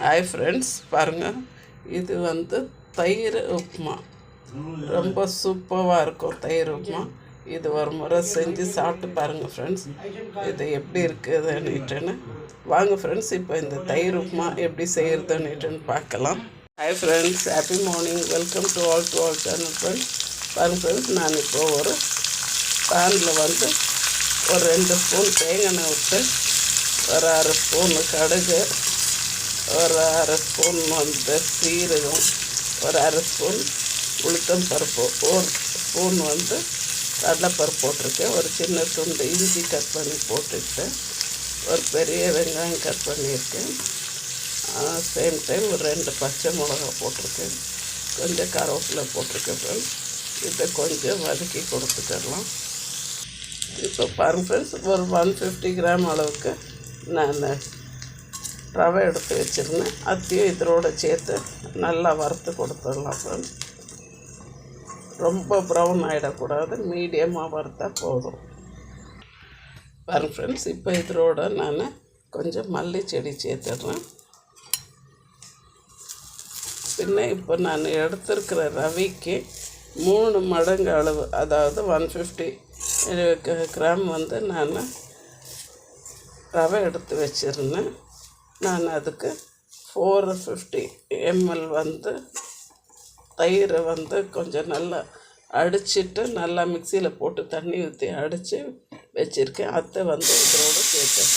Hi friends, பாருங்கள், இது வந்து தயிர் உப்புமா. ரொம்ப சூப்பராக இருக்கும் தயிர் உப்புமா. இது ஒரு முறை செஞ்சு சாப்பிட்டு பாருங்கள் ஃப்ரெண்ட்ஸ், இது எப்படி இருக்குதுன்னுட்டுன்னு. வாங்க ஃப்ரெண்ட்ஸ், இப்போ இந்த தயிர் உப்புமா எப்படி செய்கிறதுன்னுட்டுன்னு பார்க்கலாம். Hi friends, happy morning, welcome to all channel friends. பாருங்கள் ஃப்ரெண்ட்ஸ், நான் இப்போ ஒரு பேனில் வந்து ஒரு 2 ஸ்பூன் தேங்காய் எண்ணெய் விட்டு, ஒரு 1/2 ஸ்பூன் கடுகு, ஒரு 1/2 ஸ்பூன் வந்து சீரகம், ஒரு 1/2 ஸ்பூன் உளுத்தம் பருப்பு, ஒரு ஸ்பூன் வந்து கடலைப்பருப்பு போட்டிருக்கேன், ஒரு சின்ன துண்டு இஞ்சி கட் பண்ணி போட்டுக்கிட்டேன், ஒரு பெரிய வெங்காயம் கட் பண்ணியிருக்கேன், சேம் டைம் ஒரு 2 பச்சை மிளகா போட்டிருக்கேன், கொஞ்சம் கருவேப்பிலை போட்டிருக்கேன் ஃப்ரெண்ட்ஸ். இதை கொஞ்சம் வதக்கி கொடுத்துக்கலாம். இப்போ பாருங்கள் ஃப்ரெண்ட்ஸ், ஒரு 150 கிராம் அளவுக்கு நான் ரவை எடுத்து வச்சுருந்தேன். அதையும் இதோடு சேர்த்து நல்லா வறுத்து கொடுத்துடலாம் ஃப்ரெண்ட்ஸ். ரொம்ப ப்ரௌன் ஆகிடக்கூடாது, மீடியமாக வறுத்தா போதும். பாருங்கள் ஃப்ரெண்ட்ஸ், இப்போ இதோட நான் கொஞ்சம் மல்லி செடி சேர்த்துடுறேன். பின்ன இப்போ நான் எடுத்துருக்கிற ரவிக்கு 3 மடங்கு அளவு, அதாவது 150 கிராம் வந்து நான் ரவை எடுத்து வச்சுருந்தேன். நான் அதுக்கு 450 ml வந்து தயிரை வந்து கொஞ்சம் நல்லா அடிச்சிட்டு, நல்லா மிக்சியில் போட்டு தண்ணி ஊற்றி அடித்து வச்சுருக்கேன். அதை வந்து இதோடு சேர்த்தேன்.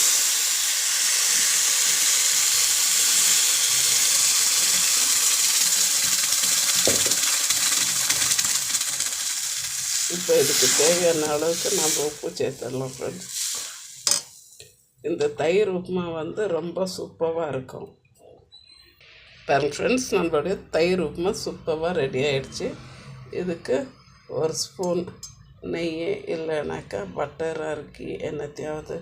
இப்போ இதுக்கு தேவையான அளவுக்கு நம்ம உப்பு சேர்த்துடலாம் ஃப்ரெண்ட்ஸ். இந்த தயிர் உப்புமா வந்து ரொம்ப சூப்பராக இருக்கும். பாருங்க ஃப்ரெண்ட்ஸ், நம்மளுடைய தயிர் உப்புமா சூப்பராக ரெடி ஆகிடுச்சு. இதுக்கு ஒரு ஸ்பூன் நெய் இல்லைனாக்கா பட்டர் அரிக்கி என்னத்தையாவது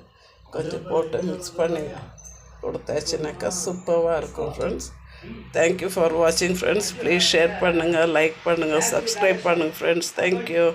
கொஞ்சம் போட்டு மிக்ஸ் பண்ணி கொடுத்தாச்சுனாக்கா சூப்பராக இருக்கும் ஃப்ரெண்ட்ஸ். தேங்க்யூ ஃபார் வாட்சிங் ஃப்ரெண்ட்ஸ். ப்ளீஸ் ஷேர் பண்ணுங்கள், லைக் பண்ணுங்கள், சப்ஸ்கிரைப் பண்ணுங்கள் ஃப்ரெண்ட்ஸ். தேங்க்யூ.